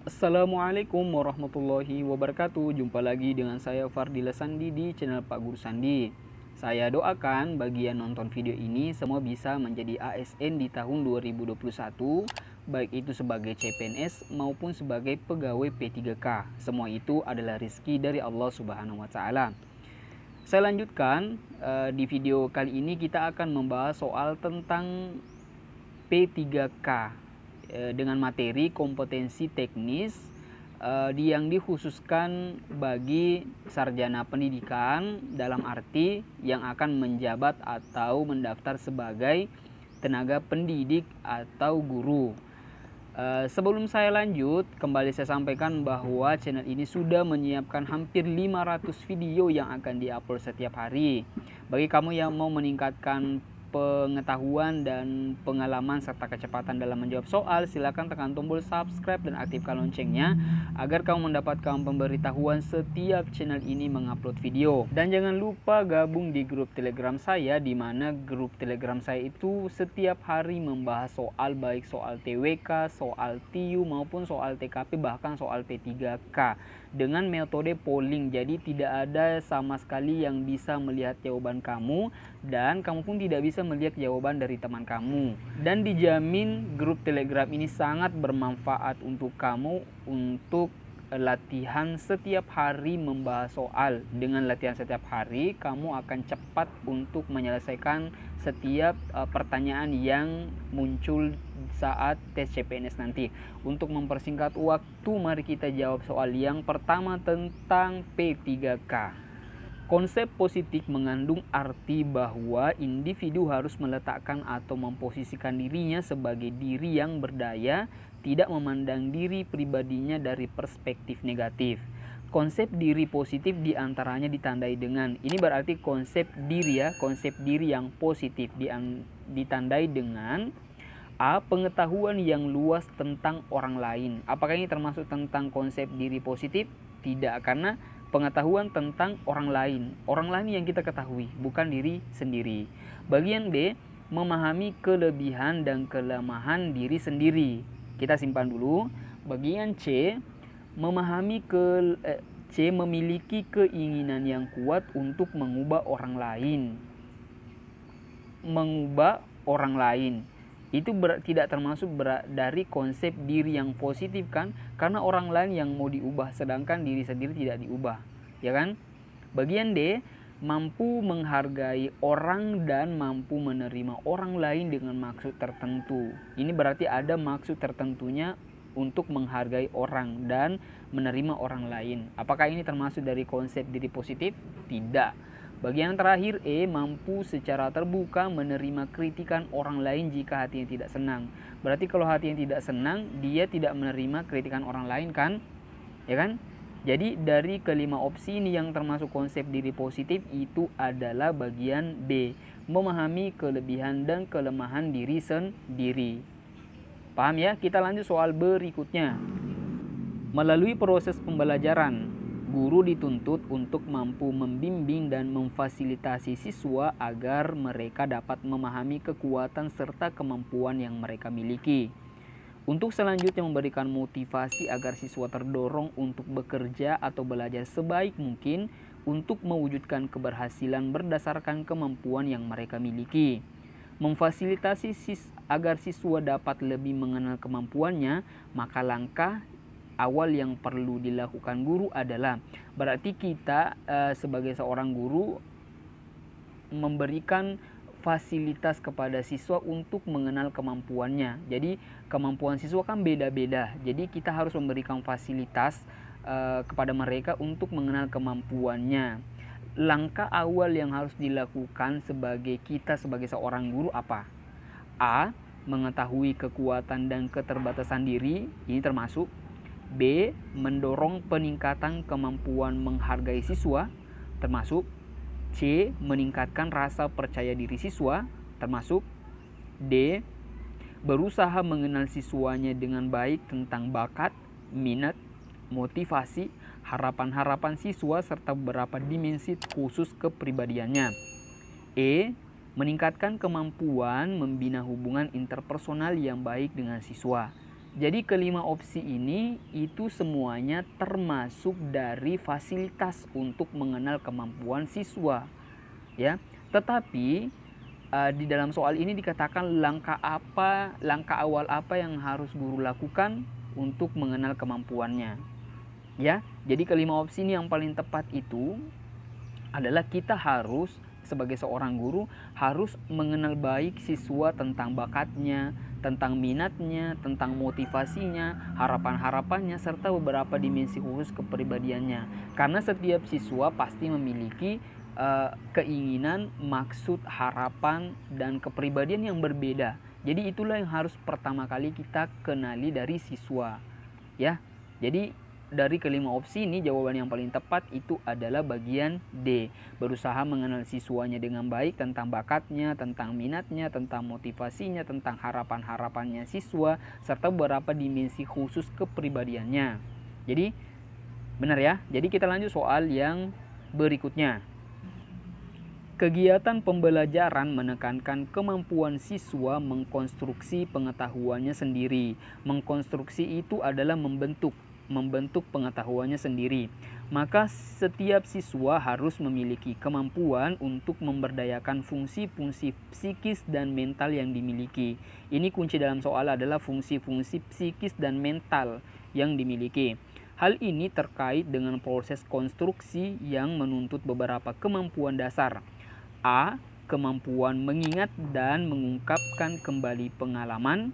Assalamualaikum warahmatullahi wabarakatuh. Jumpa lagi dengan saya Fardila Sandi di channel Pak Guru Sandi. Saya doakan bagi yang nonton video ini semua bisa menjadi ASN di tahun 2021, baik itu sebagai CPNS maupun sebagai pegawai P3K. Semua itu adalah rezeki dari Allah Subhanahu wa taala. Saya lanjutkan di video kali ini kita akan membahas soal tentang P3K dengan materi kompetensi teknis yang dikhususkan bagi sarjana pendidikan, dalam arti yang akan menjabat atau mendaftar sebagai tenaga pendidik atau guru. Sebelum saya lanjut, kembali saya sampaikan bahwa channel ini sudah menyiapkan hampir 500 video yang akan diupload setiap hari. Bagi kamu yang mau meningkatkan pengetahuan dan pengalaman serta kecepatan dalam menjawab soal, silakan tekan tombol subscribe dan aktifkan loncengnya agar kamu mendapatkan pemberitahuan setiap channel ini mengupload video. Dan jangan lupa gabung di grup Telegram saya, di mana grup Telegram saya itu setiap hari membahas soal, baik soal TWK, soal TIU maupun soal TKP, bahkan soal P3K dengan metode polling. Jadi tidak ada sama sekali yang bisa melihat jawaban kamu dan kamu pun tidak bisa melihat jawaban dari teman kamu. Dan dijamin grup Telegram ini sangat bermanfaat untuk kamu untuk latihan setiap hari membahas soal. Dengan latihan setiap hari, kamu akan cepat untuk menyelesaikan setiap pertanyaan yang muncul saat tes CPNS nanti. Untuk mempersingkat waktu, mari kita jawab soal yang pertama tentang P3K. Konsep positif mengandung arti bahwa individu harus meletakkan atau memposisikan dirinya sebagai diri yang berdaya, tidak memandang diri pribadinya dari perspektif negatif. Konsep diri positif diantaranya ditandai dengan, ini berarti konsep diri ya, konsep diri yang positif ditandai dengan A. Pengetahuan yang luas tentang orang lain. Apakah ini termasuk tentang konsep diri positif? Tidak, karena pengetahuan tentang orang lain yang kita ketahui, bukan diri sendiri. Bagian B, memahami kelebihan dan kelemahan diri sendiri. Kita simpan dulu. Bagian C, memiliki keinginan yang kuat untuk mengubah orang lain. Itu tidak termasuk dari konsep diri yang positif kan, karena orang lain yang mau diubah sedangkan diri sendiri tidak diubah, ya kan? Bagian D, mampu menghargai orang dan mampu menerima orang lain dengan maksud tertentu. Ini berarti ada maksud tertentunya untuk menghargai orang dan menerima orang lain. Apakah ini termasuk dari konsep diri positif? Tidak. Bagian terakhir E, mampu secara terbuka menerima kritikan orang lain jika hatinya tidak senang. Berarti kalau hatinya tidak senang, dia tidak menerima kritikan orang lain kan? Ya kan? Jadi dari kelima opsi ini yang termasuk konsep diri positif itu adalah bagian B, memahami kelebihan dan kelemahan diri sendiri. Paham ya? Kita lanjut soal berikutnya. Melalui proses pembelajaran, guru dituntut untuk mampu membimbing dan memfasilitasi siswa agar mereka dapat memahami kekuatan serta kemampuan yang mereka miliki. Untuk selanjutnya memberikan motivasi agar siswa terdorong untuk bekerja atau belajar sebaik mungkin untuk mewujudkan keberhasilan berdasarkan kemampuan yang mereka miliki. Memfasilitasi agar siswa dapat lebih mengenal kemampuannya, maka langkah awal yang perlu dilakukan guru adalah, berarti kita sebagai seorang guru memberikan fasilitas kepada siswa untuk mengenal kemampuannya. Jadi kemampuan siswa kan beda-beda, jadi kita harus memberikan fasilitas kepada mereka untuk mengenal kemampuannya. Langkah awal yang harus dilakukan sebagai seorang guru apa? A. Mengetahui kekuatan dan keterbatasan diri, ini termasuk. B. Mendorong peningkatan kemampuan menghargai siswa, termasuk. C. Meningkatkan rasa percaya diri siswa, termasuk. D. Berusaha mengenal siswanya dengan baik tentang bakat, minat, motivasi, harapan-harapan siswa serta beberapa dimensi khusus kepribadiannya. E. Meningkatkan kemampuan membina hubungan interpersonal yang baik dengan siswa. Jadi kelima opsi ini itu semuanya termasuk dari fasilitas untuk mengenal kemampuan siswa, ya. Tetapi di dalam soal ini dikatakan langkah awal apa yang harus guru lakukan untuk mengenal kemampuannya, ya. Jadi kelima opsi ini yang paling tepat itu adalah kita harus sebagai seorang guru harus mengenal baik siswa tentang bakatnya, tentang minatnya, tentang motivasinya, harapan-harapannya, serta beberapa dimensi khusus kepribadiannya. Karena setiap siswa pasti memiliki keinginan, maksud, harapan, dan kepribadian yang berbeda. Jadi itulah yang harus pertama kali kita kenali dari siswa, ya. Jadi dari kelima opsi ini jawaban yang paling tepat itu adalah bagian D. Berusaha mengenal siswanya dengan baik tentang bakatnya, tentang minatnya, tentang motivasinya, tentang harapan-harapannya siswa, serta beberapa dimensi khusus kepribadiannya. Jadi benar ya. Jadi kita lanjut soal yang berikutnya. Kegiatan pembelajaran menekankan kemampuan siswa mengkonstruksi pengetahuannya sendiri. Mengkonstruksi itu adalah membentuk pengetahuannya sendiri. Maka setiap siswa harus memiliki kemampuan untuk memberdayakan fungsi-fungsi psikis dan mental yang dimiliki. Ini kunci dalam soal adalah fungsi-fungsi psikis dan mental yang dimiliki. Hal ini terkait dengan proses konstruksi yang menuntut beberapa kemampuan dasar. A. Kemampuan mengingat dan mengungkapkan kembali pengalaman.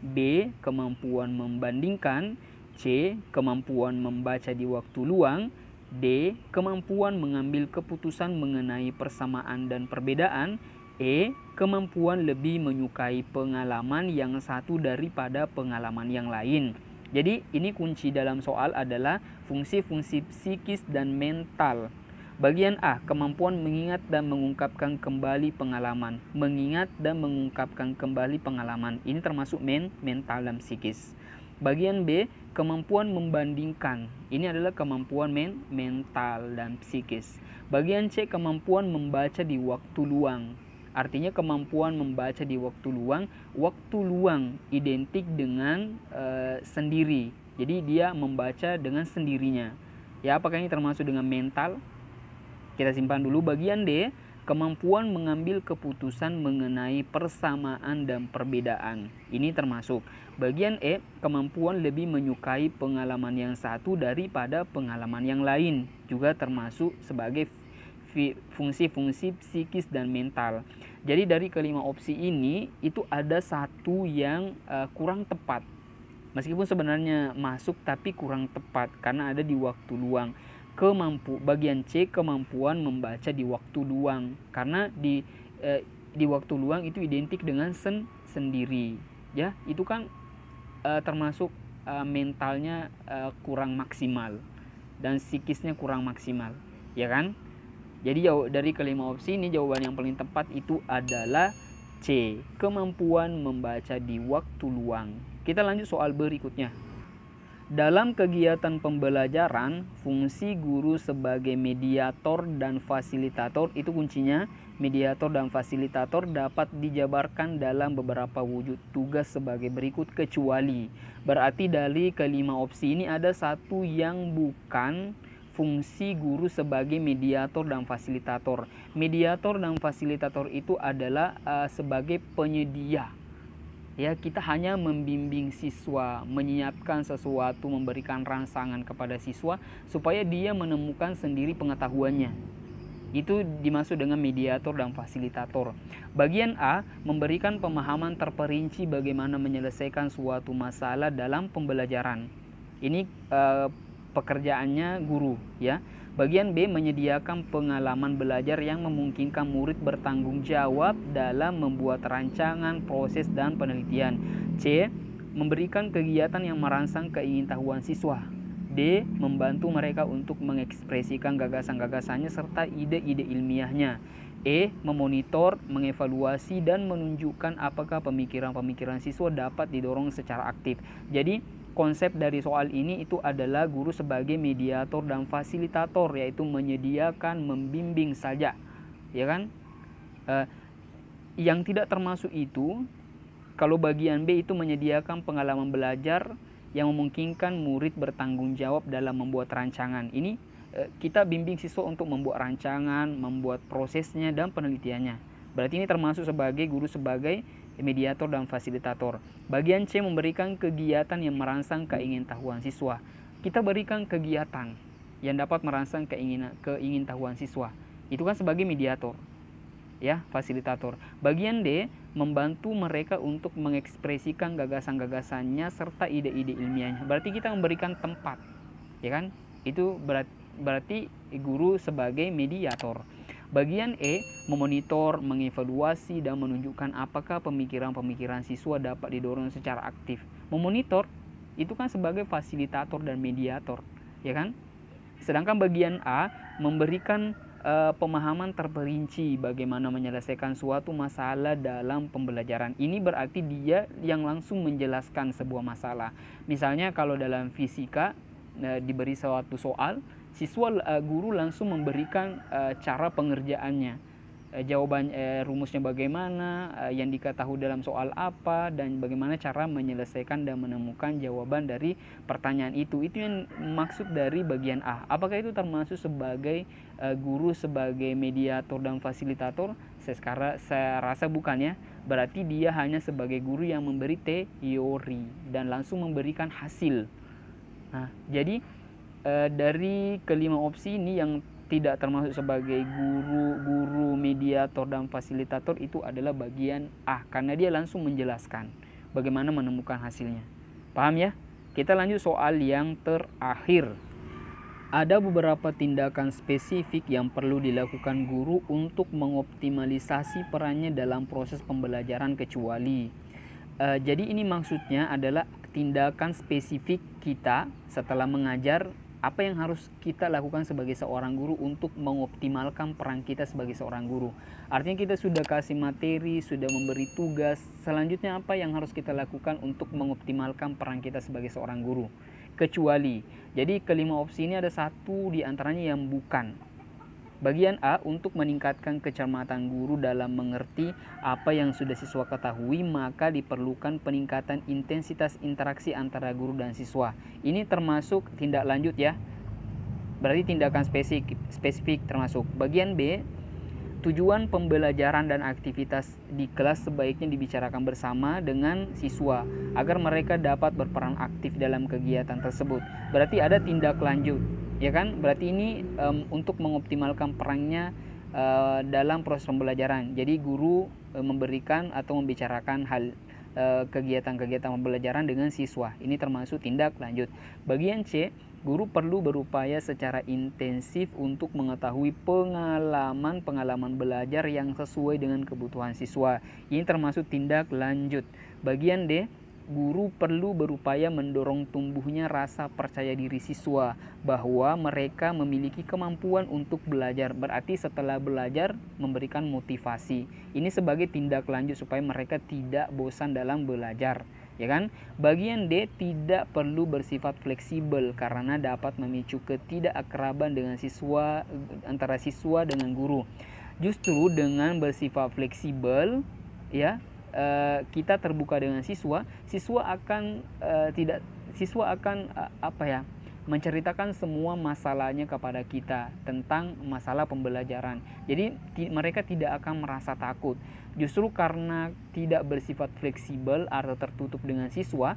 B. Kemampuan membandingkan. C. Kemampuan membaca di waktu luang. D. Kemampuan mengambil keputusan mengenai persamaan dan perbedaan. E. Kemampuan lebih menyukai pengalaman yang satu daripada pengalaman yang lain. Jadi ini kunci dalam soal adalah fungsi-fungsi psikis dan mental. Bagian A, kemampuan mengingat dan mengungkapkan kembali pengalaman. Mengingat dan mengungkapkan kembali pengalaman. Ini termasuk mental dan psikis. Bagian B, kemampuan membandingkan. Ini adalah kemampuan mental dan psikis. Bagian C, kemampuan membaca di waktu luang. Artinya kemampuan membaca di waktu luang identik dengan sendiri. Jadi dia membaca dengan sendirinya. Ya, apakah ini termasuk dengan mental? Kita simpan dulu. Bagian D, kemampuan mengambil keputusan mengenai persamaan dan perbedaan. Ini termasuk. Bagian E, kemampuan lebih menyukai pengalaman yang satu daripada pengalaman yang lain. Juga termasuk sebagai fungsi-fungsi psikis dan mental. Jadi dari kelima opsi ini itu ada satu yang kurang tepat. Meskipun sebenarnya masuk tapi kurang tepat karena ada di waktu luang. Bagian C, kemampuan membaca di waktu luang, karena di waktu luang itu identik dengan sendiri, ya. Itu kan termasuk mentalnya kurang maksimal dan psikisnya kurang maksimal, ya kan. Jadi dari kelima opsi ini jawaban yang paling tepat itu adalah C, kemampuan membaca di waktu luang. Kita lanjut soal berikutnya. Dalam kegiatan pembelajaran, fungsi guru sebagai mediator dan fasilitator itu kuncinya. Mediator dan fasilitator dapat dijabarkan dalam beberapa wujud tugas sebagai berikut kecuali. Berarti dari kelima opsi ini ada satu yang bukan fungsi guru sebagai mediator dan fasilitator. Mediator dan fasilitator itu adalah sebagai penyedia. Ya, kita hanya membimbing siswa, menyiapkan sesuatu, memberikan rangsangan kepada siswa supaya dia menemukan sendiri pengetahuannya. Itu dimaksud dengan mediator dan fasilitator. Bagian A, memberikan pemahaman terperinci bagaimana menyelesaikan suatu masalah dalam pembelajaran. Ini pekerjaannya guru, ya. Bagian B, menyediakan pengalaman belajar yang memungkinkan murid bertanggung jawab dalam membuat rancangan, proses, dan penelitian. C, memberikan kegiatan yang merangsang keingintahuan siswa. D, membantu mereka untuk mengekspresikan gagasan-gagasannya serta ide-ide ilmiahnya. E, memonitor, mengevaluasi, dan menunjukkan apakah pemikiran-pemikiran siswa dapat didorong secara aktif. Jadi konsep dari soal ini itu adalah guru sebagai mediator dan fasilitator, yaitu menyediakan, membimbing saja, ya kan. Yang tidak termasuk itu Kalau bagian B itu menyediakan pengalaman belajar yang memungkinkan murid bertanggung jawab dalam membuat rancangan. Ini kita bimbing siswa untuk membuat rancangan, membuat prosesnya dan penelitiannya. Berarti ini termasuk sebagai guru sebagai mediator dan fasilitator. Bagian C memberikan kegiatan yang merangsang keingintahuan siswa. Kita berikan kegiatan yang dapat merangsang keingintahuan siswa. Itu kan sebagai mediator, ya, fasilitator. Bagian D membantu mereka untuk mengekspresikan gagasan-gagasannya serta ide-ide ilmiahnya. Berarti kita memberikan tempat, ya kan? Itu berarti guru sebagai mediator. Bagian E memonitor, mengevaluasi dan menunjukkan apakah pemikiran-pemikiran siswa dapat didorong secara aktif. Memonitor itu kan sebagai fasilitator dan mediator, ya kan? Sedangkan bagian A memberikan pemahaman terperinci bagaimana menyelesaikan suatu masalah dalam pembelajaran. Ini berarti dia yang langsung menjelaskan sebuah masalah. Misalnya kalau dalam fisika diberi suatu soal, guru langsung memberikan cara pengerjaannya, jawaban rumusnya bagaimana, yang diketahui dalam soal apa, dan bagaimana cara menyelesaikan dan menemukan jawaban dari pertanyaan itu. Itu yang maksud dari bagian A. Apakah itu termasuk sebagai guru sebagai mediator dan fasilitator? Saya rasa bukan, ya. Berarti dia hanya sebagai guru yang memberi teori dan langsung memberikan hasil. Nah, jadi dari kelima opsi ini yang tidak termasuk sebagai guru mediator dan fasilitator itu adalah bagian A, karena dia langsung menjelaskan bagaimana menemukan hasilnya. Paham, ya? Kita lanjut soal yang terakhir. Ada beberapa tindakan spesifik yang perlu dilakukan guru untuk mengoptimalisasi perannya dalam proses pembelajaran kecuali. Jadi ini maksudnya adalah tindakan spesifik kita setelah mengajar. Apa yang harus kita lakukan sebagai seorang guru untuk mengoptimalkan peran kita sebagai seorang guru? Artinya kita sudah kasih materi, sudah memberi tugas. Selanjutnya apa yang harus kita lakukan untuk mengoptimalkan peran kita sebagai seorang guru? Kecuali. Jadi kelima opsi ini ada satu di antaranya yang bukan. Bagian A, untuk meningkatkan kecermatan guru dalam mengerti apa yang sudah siswa ketahui, maka diperlukan peningkatan intensitas interaksi antara guru dan siswa. Ini termasuk tindak lanjut, ya. Berarti tindakan spesifik termasuk. Bagian B, tujuan pembelajaran dan aktivitas di kelas sebaiknya dibicarakan bersama dengan siswa agar mereka dapat berperan aktif dalam kegiatan tersebut. Berarti ada tindak lanjut, ya kan? Berarti ini untuk mengoptimalkan perannya dalam proses pembelajaran. Jadi guru memberikan atau membicarakan hal kegiatan-kegiatan pembelajaran dengan siswa. Ini termasuk tindak lanjut. Bagian C, guru perlu berupaya secara intensif untuk mengetahui pengalaman belajar yang sesuai dengan kebutuhan siswa. Ini termasuk tindak lanjut. Bagian D, guru perlu berupaya mendorong tumbuhnya rasa percaya diri siswa bahwa mereka memiliki kemampuan untuk belajar. Berarti setelah belajar memberikan motivasi. Ini sebagai tindak lanjut supaya mereka tidak bosan dalam belajar, ya kan? Bagian D, tidak perlu bersifat fleksibel karena dapat memicu ketidakakraban dengan siswa, antara siswa dengan guru. Justru dengan bersifat fleksibel, ya, kita terbuka dengan siswa akan menceritakan semua masalahnya kepada kita tentang masalah pembelajaran. Jadi mereka tidak akan merasa takut. Justru karena tidak bersifat fleksibel atau tertutup dengan siswa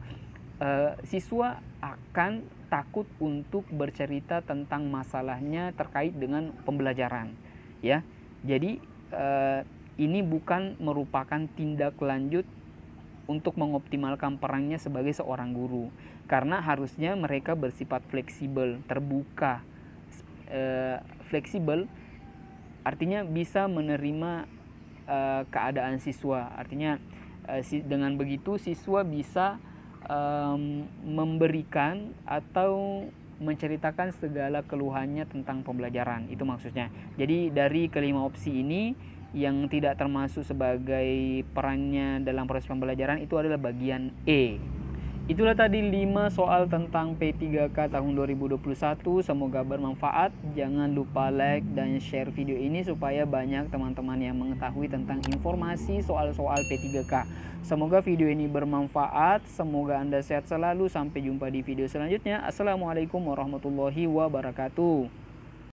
akan takut untuk bercerita tentang masalahnya terkait dengan pembelajaran, ya. Jadi ini bukan merupakan tindak lanjut untuk mengoptimalkan perannya sebagai seorang guru, karena harusnya mereka bersifat fleksibel, terbuka. Fleksibel artinya bisa menerima keadaan siswa. Artinya dengan begitu siswa bisa memberikan atau menceritakan segala keluhannya tentang pembelajaran. Itu maksudnya. Jadi dari kelima opsi ini, yang tidak termasuk sebagai perannya dalam proses pembelajaran itu adalah bagian E. Itulah tadi 5 soal tentang P3K tahun 2021. Semoga bermanfaat. Jangan lupa like dan share video ini supaya banyak teman-teman yang mengetahui tentang informasi soal-soal P3K. Semoga video ini bermanfaat. Semoga Anda sehat selalu. Sampai jumpa di video selanjutnya. Assalamualaikum warahmatullahi wabarakatuh.